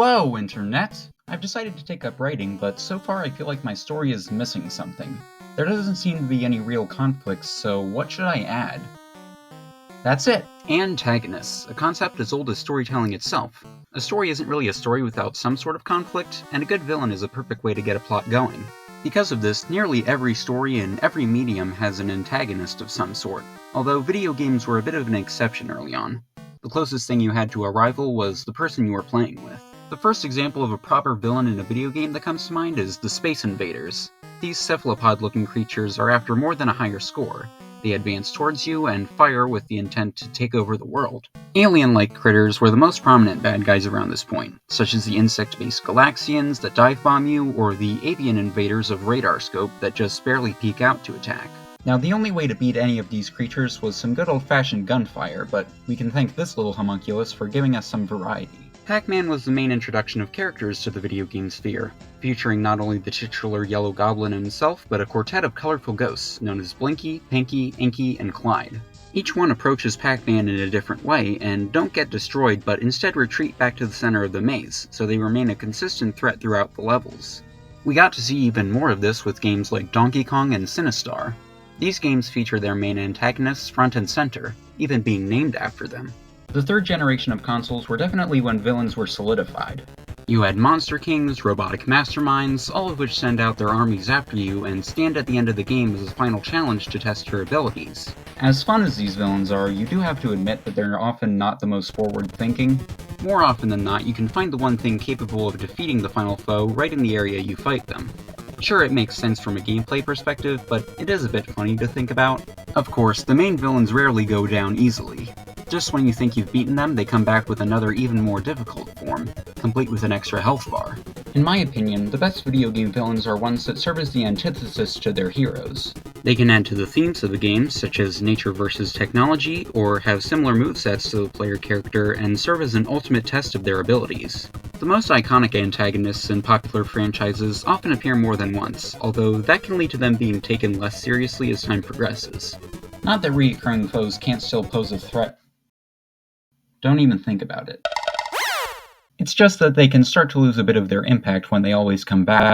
Hello, Internet! I've decided to take up writing, but so far I feel like my story is missing something. There doesn't seem to be any real conflicts, so what should I add? That's it! Antagonists, a concept as old as storytelling itself. A story isn't really a story without some sort of conflict, and a good villain is a perfect way to get a plot going. Because of this, nearly every story in every medium has an antagonist of some sort, although video games were a bit of an exception early on. The closest thing you had to a rival was the person you were playing with. The first example of a proper villain in a video game that comes to mind is the Space Invaders. These cephalopod-looking creatures are after more than a higher score. They advance towards you and fire with the intent to take over the world. Alien-like critters were the most prominent bad guys around this point, such as the insect-based Galaxians that dive-bomb you, or the avian invaders of radar scope that just barely peek out to attack. Now, the only way to beat any of these creatures was some good old-fashioned gunfire, but we can thank this little homunculus for giving us some variety. Pac-Man was the main introduction of characters to the video game sphere, featuring not only the titular Yellow Goblin himself, but a quartet of colorful ghosts known as Blinky, Pinky, Inky, and Clyde. Each one approaches Pac-Man in a different way, and don't get destroyed, but instead retreat back to the center of the maze, so they remain a consistent threat throughout the levels. We got to see even more of this with games like Donkey Kong and Sinistar. These games feature their main antagonists front and center, even being named after them. The third generation of consoles were definitely when villains were solidified. You had Monster Kings, robotic masterminds, all of which send out their armies after you and stand at the end of the game as a final challenge to test your abilities. As fun as these villains are, you do have to admit that they're often not the most forward-thinking. More often than not, you can find the one thing capable of defeating the final foe right in the area you fight them. Sure, it makes sense from a gameplay perspective, but it is a bit funny to think about. Of course, the main villains rarely go down easily. Just when you think you've beaten them, they come back with another even more difficult form, complete with an extra health bar. In my opinion, the best video game villains are ones that serve as the antithesis to their heroes. They can add to the themes of the game, such as nature versus technology, or have similar movesets to the player character and serve as an ultimate test of their abilities. The most iconic antagonists in popular franchises often appear more than once, although that can lead to them being taken less seriously as time progresses. Not that recurring foes can't still pose a threat. Don't even think about it. It's just that they can start to lose a bit of their impact when they always come back.